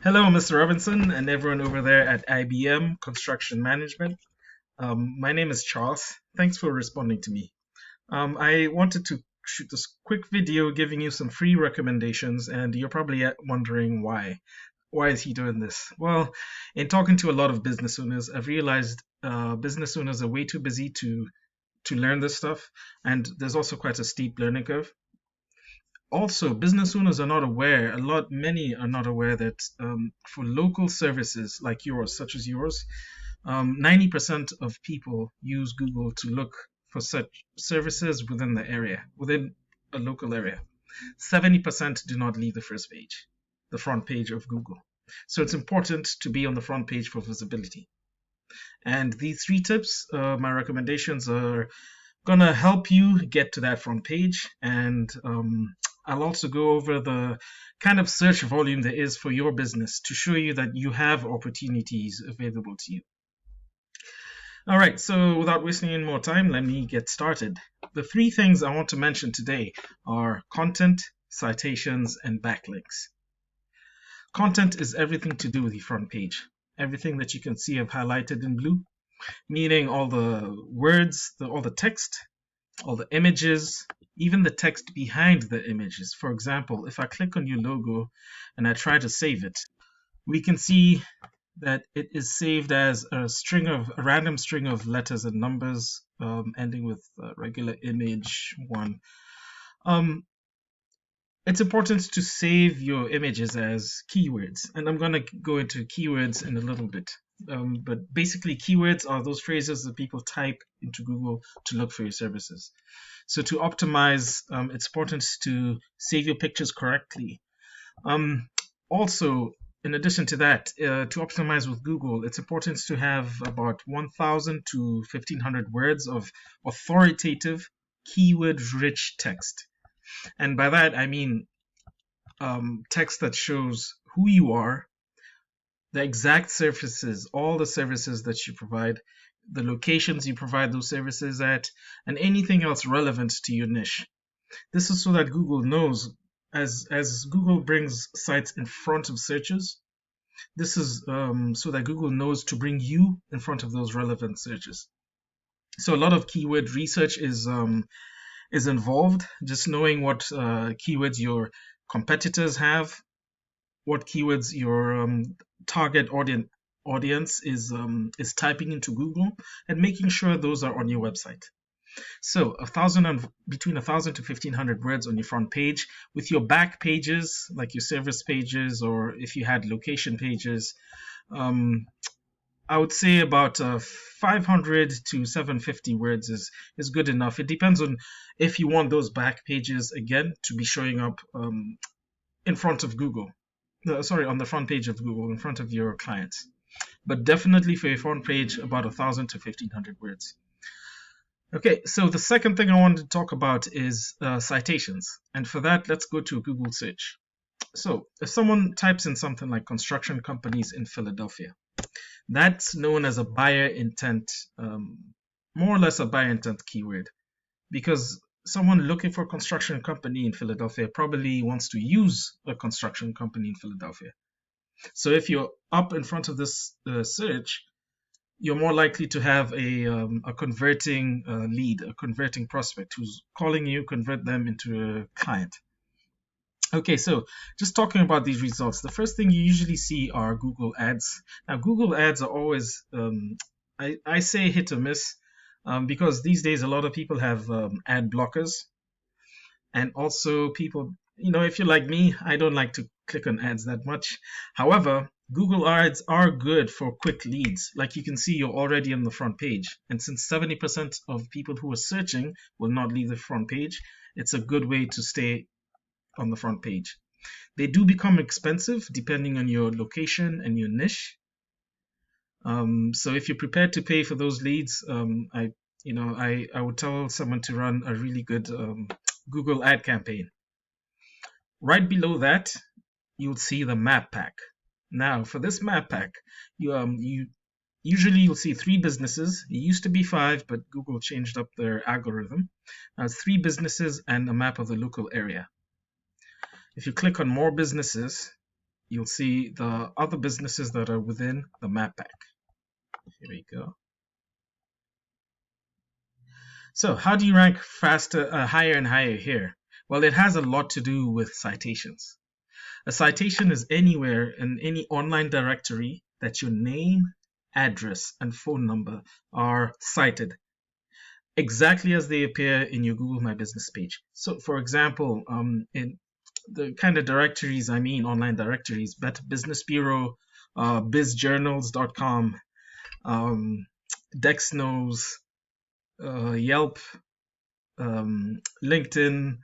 Hello, Mr. Robinson, and everyone over there at IBM Construction Management. My name is Charles. Thanks for responding to me. I wanted to shoot this quick video giving you some free recommendations, and you're probably wondering why. Why is he doing this? Well, in talking to a lot of business owners, I've realized business owners are way too busy to learn this stuff, and there's also quite a steep learning curve. Also, business owners are not aware, many are not aware that for local services like yours, such as yours, 90% of people use Google to look for such services within the area, within a local area. 70% do not leave the first page, the front page of Google. So it's important to be on the front page for visibility. And these three tips, my recommendations are gonna help you get to that front page, and I'll also go over the kind of search volume there is for your business to show you that you have opportunities available to you. All right, so without wasting any more time, let me get started. The three things I want to mention today are content, citations, and backlinks. Content is everything to do with the front page. Everything that you can see I've highlighted in blue, meaning all the words, all the text, all the images, even the text behind the images. For example, if I click on your logo and I try to save it, we can see that it is saved as a random string of letters and numbers, ending with regular image one. It's important to save your images as keywords, and I'm going to go into keywords in a little bit. But basically, keywords are those phrases that people type into Google to look for your services. So to optimize, it's important to save your pictures correctly. Also, in addition to that, to optimize with Google, it's important to have about 1,000 to 1,500 words of authoritative, keyword-rich text. And by that, I mean text that shows who you are, the exact services, all the services that you provide, the locations you provide those services at, and anything else relevant to your niche. This is so that Google knows, as Google brings sites in front of searches, this is so that Google knows to bring you in front of those relevant searches. So a lot of keyword research is involved, just knowing what keywords your competitors have, what keywords your target audience is typing into Google, and making sure those are on your website. So between 1,000 to 1,500 words on your front page, with your back pages, like your service pages, or if you had location pages, I would say about 500 to 750 words is good enough. It depends on if you want those back pages again to be showing up in front of Google. On the front page of Google, in front of your clients. But definitely for your front page, about 1,000 to 1,500 words. Okay, so the second thing I wanted to talk about is citations. And for that, let's go to a Google search. So if someone types in something like construction companies in Philadelphia, that's known as a buyer intent, more or less a buyer intent keyword, because someone looking for a construction company in Philadelphia probably wants to use a construction company in Philadelphia. So if you're up in front of this search, you're more likely to have a converting lead, a converting prospect who's calling you, convert them into a client. Okay, so just talking about these results, the first thing you usually see are Google ads. Now, Google ads are always, I say hit or miss, because these days a lot of people have ad blockers. And also people, if you're like me, I don't like to click on ads that much. However, Google ads are good for quick leads. Like you can see, you're already on the front page. And since 70% of people who are searching will not leave the front page, it's a good way to stay on the front page. They do become expensive depending on your location and your niche. So if you're prepared to pay for those leads, I would tell someone to run a really good Google ad campaign. Right below that, you'll see the map pack. Now, for this map pack, you usually you'll see 3 businesses. It used to be 5, but Google changed up their algorithm. Now it's 3 businesses and a map of the local area. If you click on more businesses, you'll see the other businesses that are within the map pack. Here we go. So how do you rank faster, higher and higher here? Well, it has a lot to do with citations. A citation is anywhere in any online directory that your name, address, and phone number are cited exactly as they appear in your Google My Business page. So, for example, in the kind of directories I mean, online directories, Better Business Bureau, bizjournals.com, DexKnows, Yelp, LinkedIn,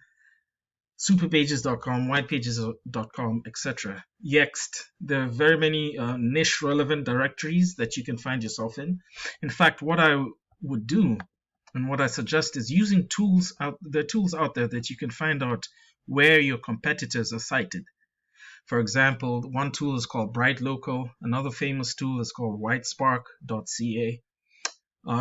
superpages.com, whitepages.com, etc. Yext. There are very many niche relevant directories that you can find yourself in. In fact, what I would do and what I suggest is using tools out there are tools out there that you can find out where your competitors are cited. For example, one tool is called Bright Local, another famous tool is called whitespark.ca.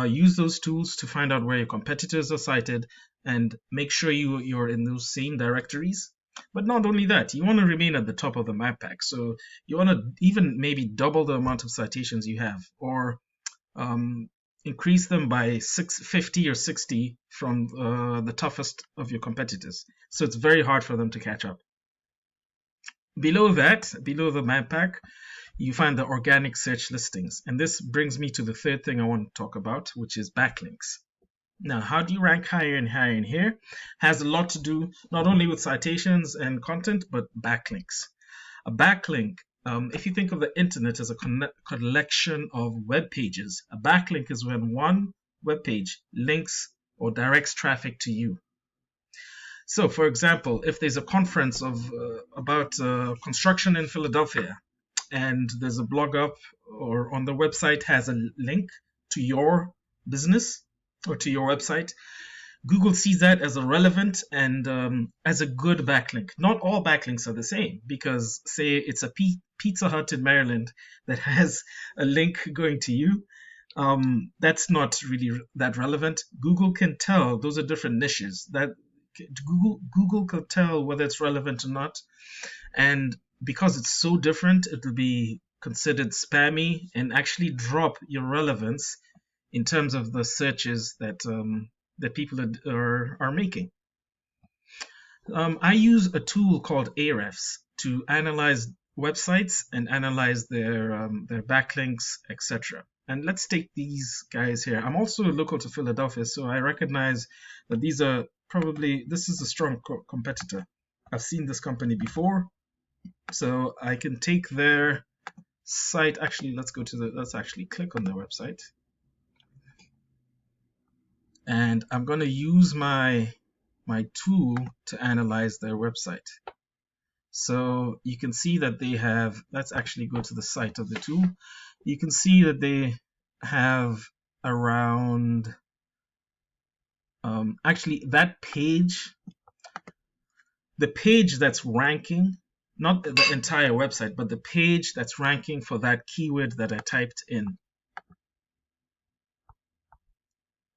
Use those tools to find out where your competitors are cited and make sure you're in those same directories. But not only that, you want to remain at the top of the map pack. So you want to even maybe double the amount of citations you have, or increase them by 50 or 60 from the toughest of your competitors. So it's very hard for them to catch up. Below that, below the map pack, you find the organic search listings. And this brings me to the third thing I want to talk about, which is backlinks. Now, how do you rank higher and higher in here? Has a lot to do not only with citations and content, but backlinks. A backlink, if you think of the internet as a collection of web pages, a backlink is when one web page links or directs traffic to you. So, for example, if there's a conference about construction in Philadelphia, and there's a blog up or on the website has a link to your business or to your website, Google sees that as a relevant and as a good backlink. Not all backlinks are the same, because say it's a Pizza Hut in Maryland that has a link going to you. That's not really that relevant. Google can tell those are different niches. That Google can tell whether it's relevant or not, and because it's so different, it will be considered spammy and actually drop your relevance in terms of the searches that people are making. I use a tool called Ahrefs to analyze websites and analyze their backlinks, etc. And let's take these guys here. I'm also local to Philadelphia, so I recognize that this is a strong competitor. I've seen this company before, so I can take their site. Actually, let's actually click on their website. And I'm going to use my tool to analyze their website. So you can see that they have, let's actually go to the site of the tool. You can see that they have around, actually that page, the page that's ranking, not the entire website, but the page that's ranking for that keyword that I typed in,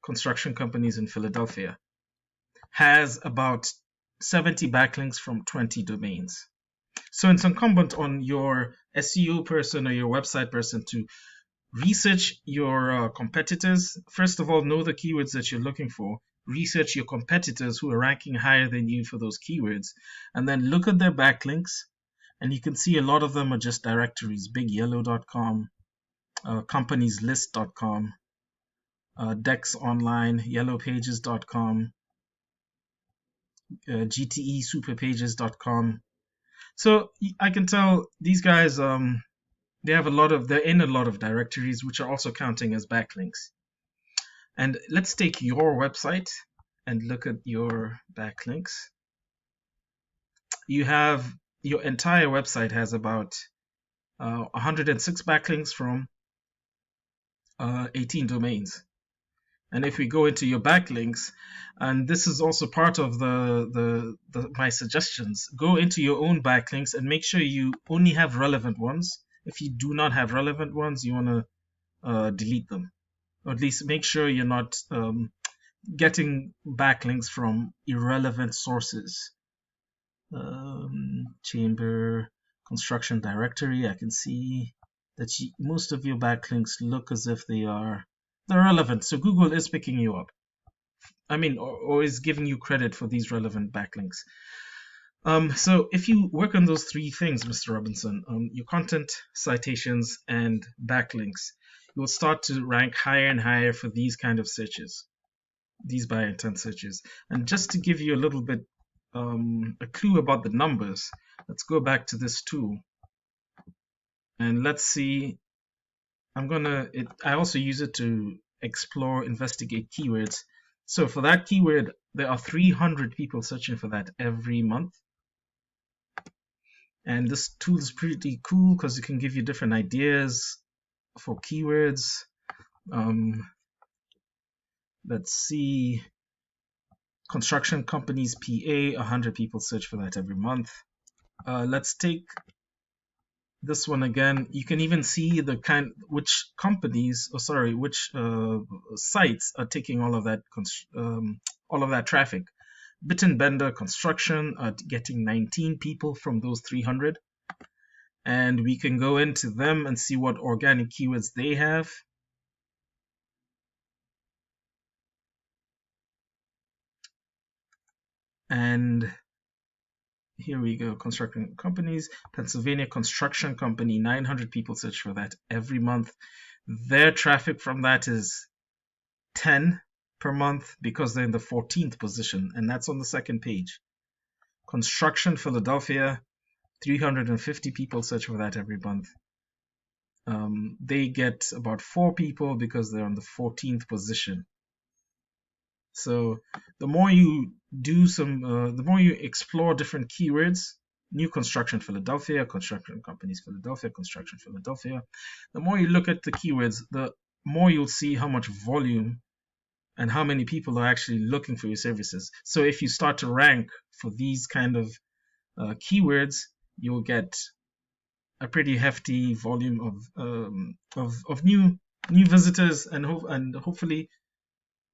construction companies in Philadelphia, has about 70 backlinks from 20 domains. So it's incumbent on your SEO person or your website person to research your competitors. First of all, know the keywords that you're looking for. Research your competitors who are ranking higher than you for those keywords. And then look at their backlinks. And you can see a lot of them are just directories. BigYellow.com, companieslist.com, Dex Online, YellowPages.com, GTESuperpages.com. So I can tell these guys, they're in a lot of directories, which are also counting as backlinks. And let's take your website and look at your backlinks. You have your entire website has about 106 backlinks from 18 domains. And if we go into your backlinks, and this is also part of my suggestions, go into your own backlinks and make sure you only have relevant ones. If you do not have relevant ones, you want to delete them, or at least make sure you're not getting backlinks from irrelevant sources. Chamber, construction directory, I can see that most of your backlinks look as if they're relevant. So Google is picking you up. I mean, or is giving you credit for these relevant backlinks. So if you work on those three things, Mr. Robinson, your content, citations, and backlinks, you will start to rank higher and higher for these kind of searches, these by intent searches. And just to give you a little bit a clue about the numbers, let's go back to this tool and let's see. I also use it to explore, investigate keywords. So for that keyword, there are 300 people searching for that every month. And this tool is pretty cool because it can give you different ideas for keywords. Let's see. Construction companies PA, 100 people search for that every month. Let's take this one again. You can even see which companies, which sites are taking all of that traffic. Bittenbender Construction are getting 19 people from those 300. And we can go into them and see what organic keywords they have. And here we go, construction companies. Pennsylvania Construction Company, 900 people search for that every month. Their traffic from that is 10 per month because they're in the 14th position, and that's on the second page. Construction Philadelphia, 350 people search for that every month. They get about 4 people because they're on the 14th position. So the more you do the more you explore different keywords, new construction Philadelphia, construction companies Philadelphia, construction Philadelphia, the more you look at the keywords, the more you'll see how much volume and how many people are actually looking for your services. So if you start to rank for these kind of keywords, you'll get a pretty hefty volume of new visitors, and hopefully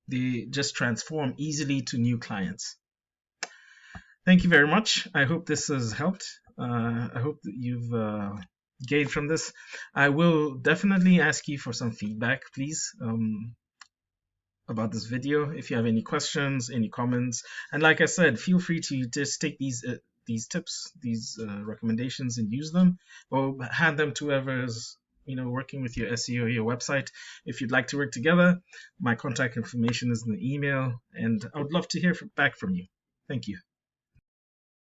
they just transform easily to new clients. Thank you very much. I hope this has helped. I hope that you've gained from this. I will definitely ask you for some feedback, please, about this video. If you have any questions, any comments, and like I said, feel free to just take these tips, these recommendations, and use them, or hand them to whoever's working with your SEO or your website. If you'd like to work together, my contact information is in the email, and I would love to hear back from you. Thank you.